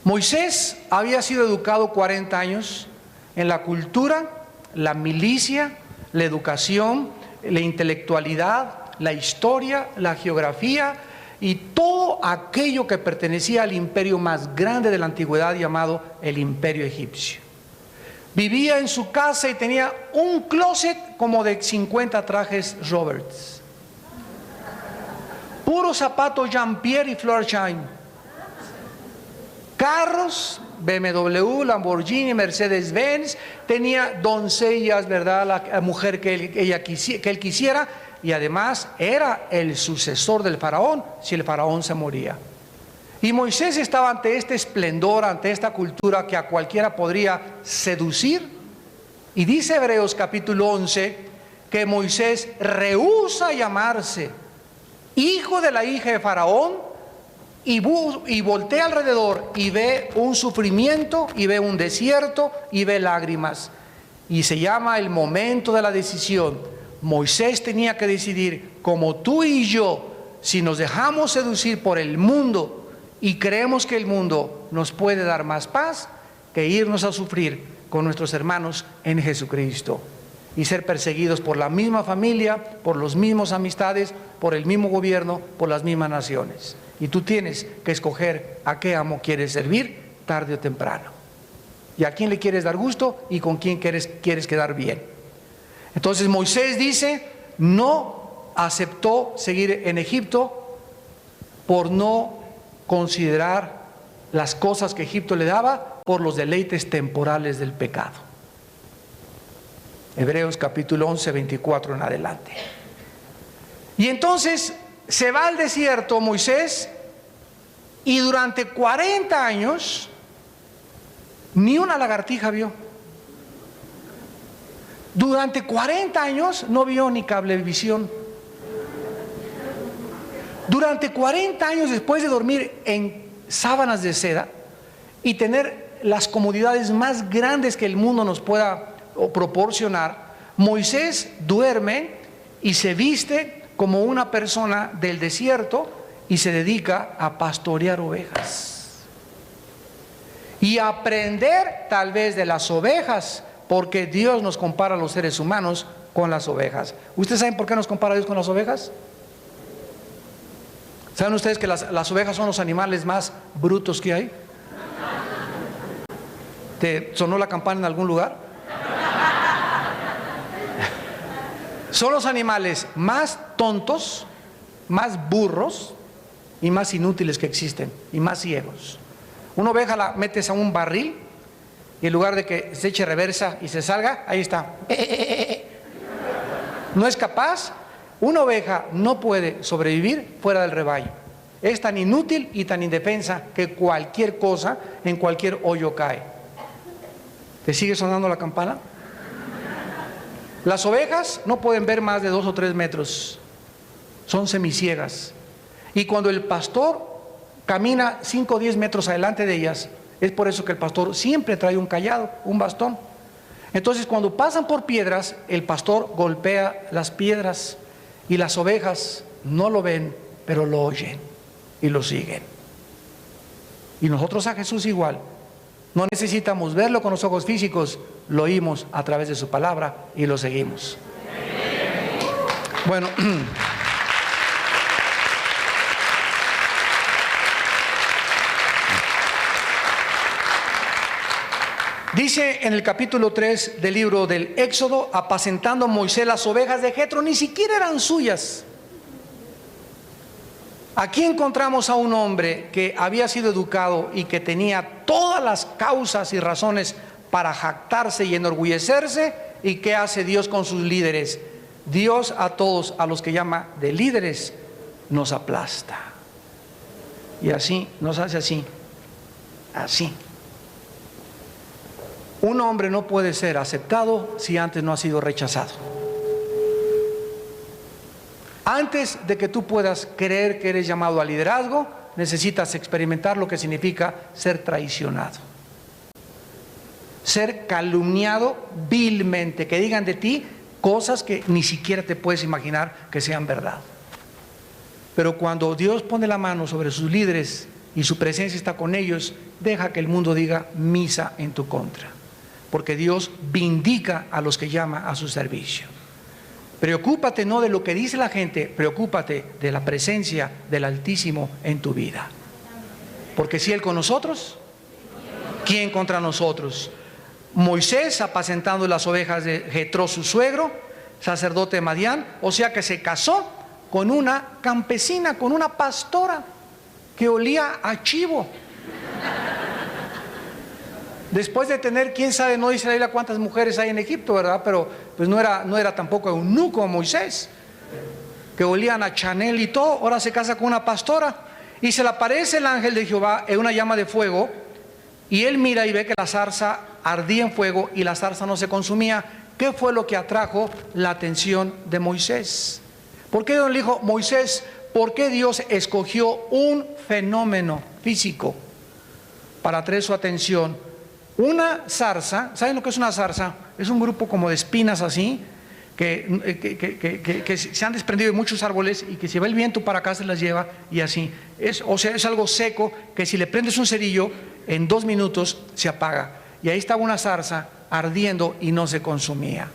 Speaker 1: Moisés había sido educado 40 años en la cultura, la milicia, la educación, la intelectualidad, la historia, la geografía y todo aquello que pertenecía al imperio más grande de la antigüedad llamado el imperio egipcio. Vivía en su casa y tenía un closet como de 50 trajes Roberts, puros zapatos Jean-Pierre y Florsheim, carros BMW, Lamborghini, Mercedes-Benz, tenía doncellas, ¿verdad? La mujer que él quisiera, y además era el sucesor del faraón si el faraón se moría. Y Moisés estaba ante este esplendor, ante esta cultura que a cualquiera podría seducir. Y dice Hebreos capítulo 11 que Moisés rehúsa llamarse hijo de la hija de Faraón y voltea alrededor y ve un sufrimiento, y ve un desierto, y ve lágrimas. Y se llama el momento de la decisión. Moisés tenía que decidir, como tú y yo, si nos dejamos seducir por el mundo y creemos que el mundo nos puede dar más paz, que irnos a sufrir con nuestros hermanos en Jesucristo y ser perseguidos por la misma familia, por los mismos amistades, por el mismo gobierno, por las mismas naciones. Y tú tienes que escoger a qué amo quieres servir tarde o temprano, y a quién le quieres dar gusto y con quién quieres quedar bien. Entonces Moisés dice, no aceptó seguir en Egipto por no considerar las cosas que Egipto le daba por los deleites temporales del pecado. Hebreos capítulo 11, 24 en adelante. Y entonces se va al desierto Moisés, y durante 40 años ni una lagartija vio. Durante 40 años no vio ni cablevisión. Durante 40 años, después de dormir en sábanas de seda y tener las comodidades más grandes que el mundo nos pueda proporcionar, Moisés duerme y se viste como una persona del desierto y se dedica a pastorear ovejas y a aprender tal vez de las ovejas, porque Dios nos compara a los seres humanos con las ovejas. ¿Ustedes saben por qué nos compara Dios con las ovejas? ¿Saben ustedes que las ovejas son los animales más brutos que hay? ¿Te sonó la campana en algún lugar? Son los animales más tontos, más burros y más inútiles que existen, y más ciegos. Una oveja la metes a un barril y en lugar de que se eche reversa y se salga, ahí está. No es capaz. Una oveja no puede sobrevivir fuera del rebaño. Es tan inútil y tan indefensa que cualquier cosa en cualquier hoyo cae. ¿Te sigue sonando la campana? Las ovejas no pueden ver más de 2 o 3 metros. Son semiciegas. Y cuando el pastor camina 5 o 10 metros adelante de ellas, es por eso que el pastor siempre trae un cayado, un bastón. Entonces, cuando pasan por piedras, el pastor golpea las piedras y las ovejas no lo ven, pero lo oyen y lo siguen. Y nosotros a Jesús igual. No necesitamos verlo con los ojos físicos, lo oímos a través de su palabra y lo seguimos. Bueno, dice en el capítulo 3 del libro del Éxodo, apacentando Moisés las ovejas de Jetro, ni siquiera eran suyas. Aquí encontramos a un hombre que había sido educado y que tenía todas las causas y razones para jactarse y enorgullecerse. ¿Y qué hace Dios con sus líderes? Dios a todos, a los que llama de líderes, nos aplasta. Y así, nos hace así, así. Un hombre no puede ser aceptado si antes no ha sido rechazado. Antes de que tú puedas creer que eres llamado al liderazgo, necesitas experimentar lo que significa ser traicionado, ser calumniado vilmente, que digan de ti cosas que ni siquiera te puedes imaginar que sean verdad. Pero cuando Dios pone la mano sobre sus líderes y su presencia está con ellos, deja que el mundo diga misa en tu contra, porque Dios vindica a los que llama a su servicio. Preocúpate no de lo que dice la gente, preocúpate de la presencia del Altísimo en tu vida. Porque si Él con nosotros, ¿quién contra nosotros? Moisés apacentando las ovejas de Jetro, su suegro, sacerdote de Madián, o sea que se casó con una campesina, con una pastora que olía a chivo. Después de tener, quién sabe, no dice la Biblia cuántas mujeres hay en Egipto, ¿verdad? Pero pues no era tampoco eunuco Moisés, que olían a Chanel y todo. Ahora se casa con una pastora y se le aparece el ángel de Jehová en una llama de fuego, y él mira y ve que la zarza ardía en fuego y la zarza no se consumía. ¿Qué fue lo que atrajo la atención de Moisés? ¿Por qué Dios le dijo, Moisés, por qué Dios escogió un fenómeno físico para atraer su atención? Una zarza, ¿saben lo que es una zarza? Es un grupo como de espinas así, que se han desprendido de muchos árboles y que si va el viento para acá se las lleva y así. O sea, es algo seco que si le prendes un cerillo, en 2 minutos se apaga. Y ahí estaba una zarza ardiendo y no se consumía.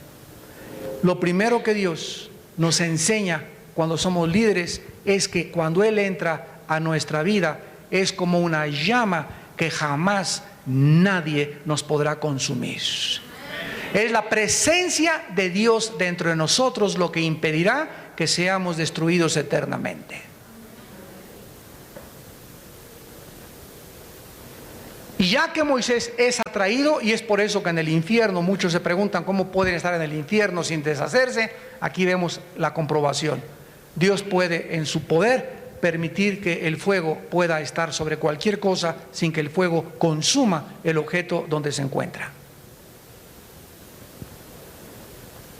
Speaker 1: Lo primero que Dios nos enseña cuando somos líderes es que cuando Él entra a nuestra vida es como una llama que jamás nadie nos podrá consumir. Es la presencia de Dios dentro de nosotros lo que impedirá que seamos destruidos eternamente. Y ya que Moisés es atraído, y es por eso que en el infierno muchos se preguntan cómo pueden estar en el infierno sin deshacerse, aquí vemos la comprobación. Dios puede en su poder permitir que el fuego pueda estar sobre cualquier cosa sin que el fuego consuma el objeto donde se encuentra.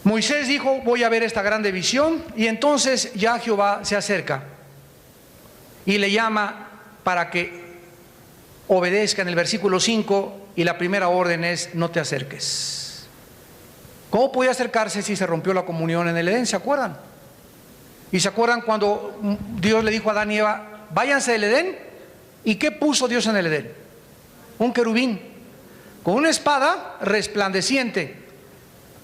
Speaker 1: Moisés dijo, voy a ver esta grande visión, y entonces ya Jehová se acerca y le llama para que obedezca en el versículo 5, y la primera orden es, no te acerques. ¿Cómo podía acercarse si se rompió la comunión en el Edén? ¿Se acuerdan? ¿Y se acuerdan cuando Dios le dijo a Adán y Eva, váyanse del Edén? ¿Y qué puso Dios en el Edén? Un querubín con una espada resplandeciente.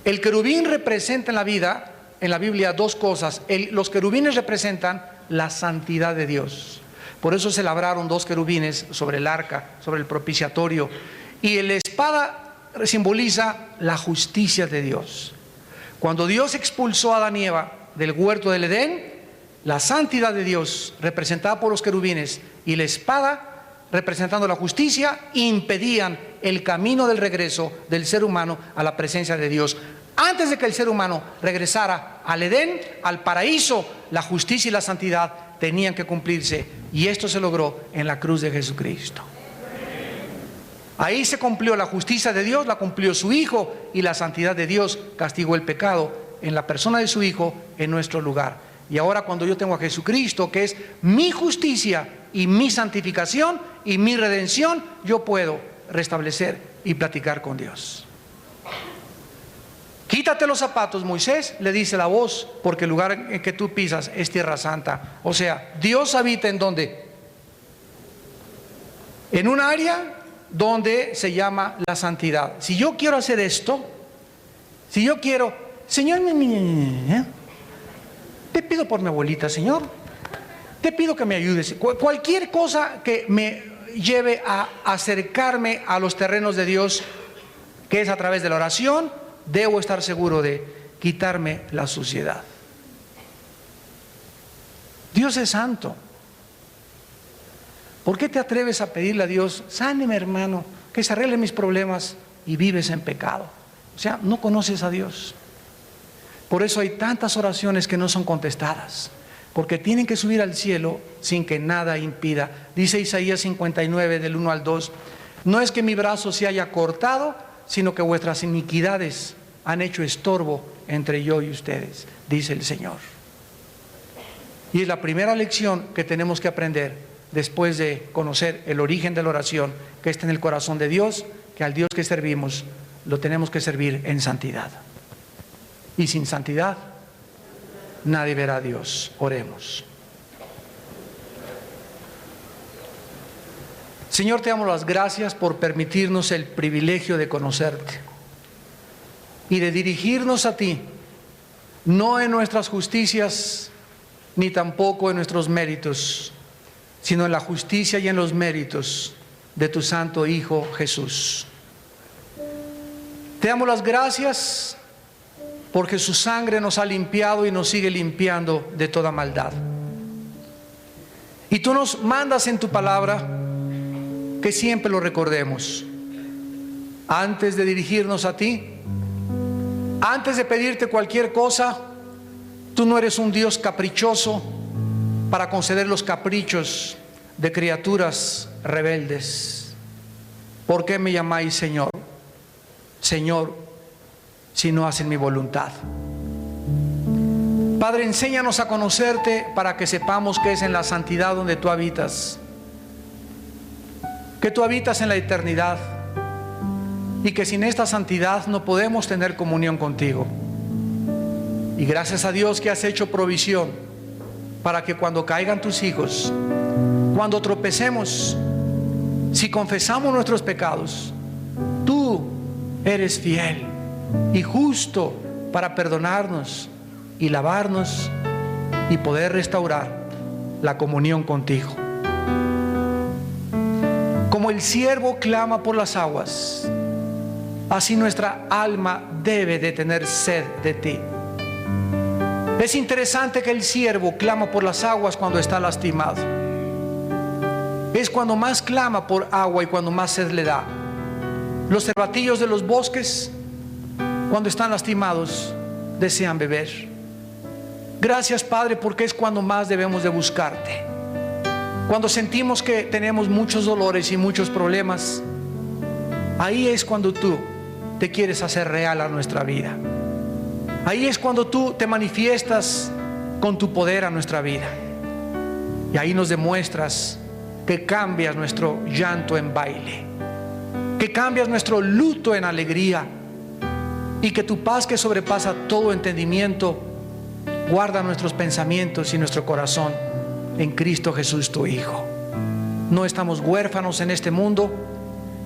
Speaker 1: El querubín representa en la vida, en la Biblia, 2 cosas. Los querubines representan la santidad de Dios. Por eso se labraron 2 querubines sobre el arca, sobre el propiciatorio. Y la espada simboliza la justicia de Dios. Cuando Dios expulsó a Adán y Eva del huerto del Edén, la santidad de Dios, representada por los querubines, y la espada, representando la justicia, impedían el camino del regreso del ser humano a la presencia de Dios. Antes de que el ser humano regresara al Edén, al paraíso, la justicia y la santidad tenían que cumplirse, y esto se logró en la cruz de Jesucristo. Ahí se cumplió la justicia de Dios, la cumplió su Hijo, y la santidad de Dios castigó el pecado en la persona de su Hijo en nuestro lugar. Y ahora cuando yo tengo a Jesucristo, que es mi justicia y mi santificación y mi redención, yo puedo restablecer y platicar con Dios. Quítate los zapatos, Moisés, le dice la voz, porque el lugar en que tú pisas es tierra santa. O sea, Dios habita ¿en dónde? En un área donde se llama la santidad. Si yo quiero hacer esto, si yo quiero, Señor, te pido por mi abuelita, Señor, te pido que me ayudes. Cualquier cosa que me lleve a acercarme a los terrenos de Dios, que es a través de la oración, debo estar seguro de quitarme la suciedad. Dios es santo. ¿Por qué te atreves a pedirle a Dios, sáneme hermano, que se arreglen mis problemas, y vives en pecado? O sea, no conoces a Dios. Por eso hay tantas oraciones que no son contestadas, porque tienen que subir al cielo sin que nada impida. Dice Isaías 59 del 1 al 2, no es que mi brazo se haya cortado, sino que vuestras iniquidades han hecho estorbo entre yo y ustedes, dice el Señor. Y es la primera lección que tenemos que aprender después de conocer el origen de la oración, que está en el corazón de Dios, que al Dios que servimos lo tenemos que servir en santidad. y sin santidad nadie verá a Dios. Oremos. Señor, te damos las gracias por permitirnos el privilegio de conocerte y de dirigirnos a ti, no en nuestras justicias ni tampoco en nuestros méritos, sino en la justicia y en los méritos de tu Santo Hijo Jesús. Te damos las gracias porque su sangre nos ha limpiado y nos sigue limpiando de toda maldad. Y tú nos mandas en tu palabra que siempre lo recordemos. Antes de dirigirnos a ti, antes de pedirte cualquier cosa, tú no eres un Dios caprichoso para conceder los caprichos de criaturas rebeldes. ¿Por qué me llamáis Señor? Señor, si no hacen mi voluntad. Padre, enséñanos a conocerte para que sepamos que es en la santidad donde tú habitas, que tú habitas en la eternidad y que sin esta santidad no podemos tener comunión contigo. Y gracias a Dios que has hecho provisión para que cuando caigan tus hijos, cuando tropecemos, si confesamos nuestros pecados, tú eres fiel y justo para perdonarnos y lavarnos y poder restaurar la comunión contigo. Como el ciervo clama por las aguas, así nuestra alma debe de tener sed de ti. Es interesante que el ciervo clama por las aguas cuando está lastimado. Es cuando más clama por agua y cuando más sed le da. Los cervatillos de los bosques, cuando están lastimados, desean beber. Gracias, Padre, porque es cuando más debemos de buscarte. Cuando sentimos que tenemos muchos dolores y muchos problemas, ahí es cuando tú te quieres hacer real a nuestra vida. Ahí es cuando tú te manifiestas con tu poder a nuestra vida. Y ahí nos demuestras que cambias nuestro llanto en baile, que cambias nuestro luto en alegría, y que tu paz, que sobrepasa todo entendimiento, guarda nuestros pensamientos y nuestro corazón en Cristo Jesús, tu Hijo. No estamos huérfanos en este mundo.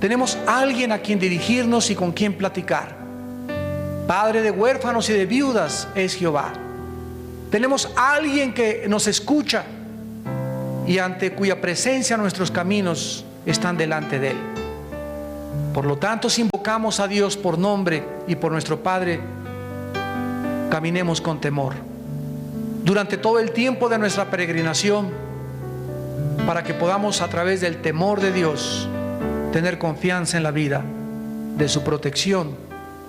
Speaker 1: Tenemos alguien a quien dirigirnos y con quien platicar. Padre de huérfanos y de viudas es Jehová. Tenemos alguien que nos escucha y ante cuya presencia nuestros caminos están delante de Él. Por lo tanto, si invocamos a Dios por nombre y por nuestro Padre, caminemos con temor durante todo el tiempo de nuestra peregrinación, para que podamos, a través del temor de Dios, tener confianza en la vida, de su protección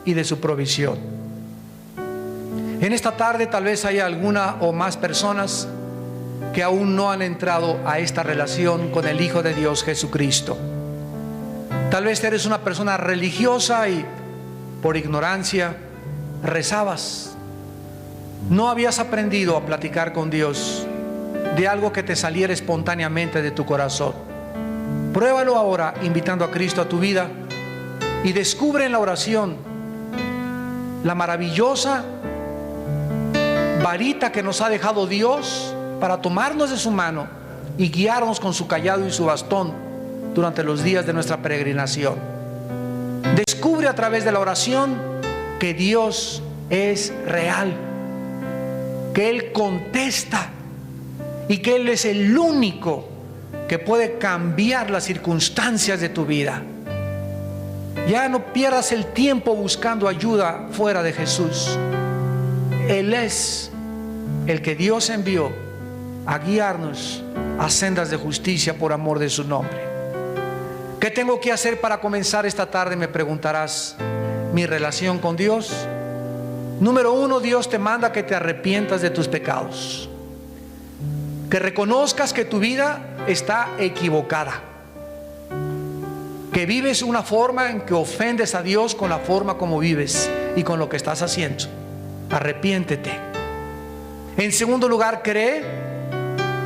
Speaker 1: y de su provisión. En esta tarde tal vez haya alguna o más personas que aún no han entrado a esta relación con el Hijo de Dios, Jesucristo. Tal vez eres una persona religiosa y por ignorancia rezabas. No habías aprendido a platicar con Dios de algo que te saliera espontáneamente de tu corazón. Pruébalo ahora invitando a Cristo a tu vida y descubre en la oración la maravillosa varita que nos ha dejado Dios para tomarnos de su mano y guiarnos con su cayado y su bastón durante los días de nuestra peregrinación. Descubre a través de la oración que Dios es real, que Él contesta y que Él es el único que puede cambiar las circunstancias de tu vida. Ya no pierdas el tiempo buscando ayuda fuera de Jesús. Él es el que Dios envió a guiarnos a sendas de justicia por amor de su nombre. ¿Qué tengo que hacer para comenzar esta tarde? Me preguntarás. Mi relación con Dios. Número uno, Dios te manda que te arrepientas de tus pecados, que reconozcas que tu vida está equivocada, que vives una forma en que ofendes a Dios con la forma como vives y con lo que estás haciendo. Arrepiéntete. En segundo lugar, cree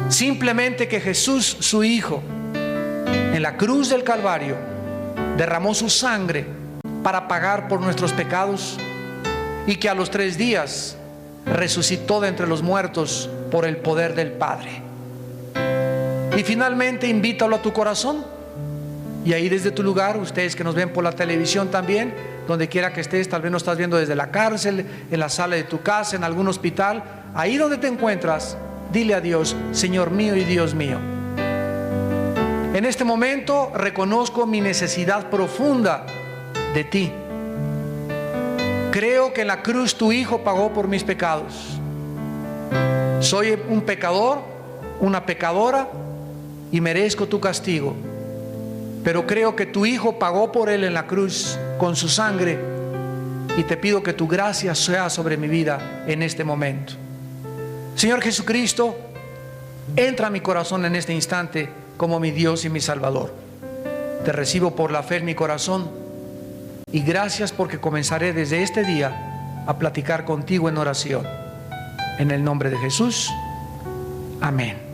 Speaker 1: simplemente que Jesús, su Hijo, en la cruz del Calvario derramó su sangre para pagar por nuestros pecados y que a los 3 días resucitó de entre los muertos por el poder del Padre. Y finalmente invítalo a tu corazón, y ahí desde tu lugar, ustedes que nos ven por la televisión también, donde quiera que estés, tal vez nos estás viendo desde la cárcel, en la sala de tu casa, en algún hospital, ahí donde te encuentras, dile a Dios: Señor mío y Dios mío, en este momento reconozco mi necesidad profunda de ti. Creo que en la cruz tu Hijo pagó por mis pecados. Soy un pecador, una pecadora, y merezco tu castigo. Pero creo que tu Hijo pagó por él en la cruz con su sangre, y te pido que tu gracia sea sobre mi vida en este momento. Señor Jesucristo, entra a mi corazón en este instante como mi Dios y mi Salvador. Te recibo por la fe en mi corazón, y gracias porque comenzaré desde este día a platicar contigo en oración. En el nombre de Jesús, amén.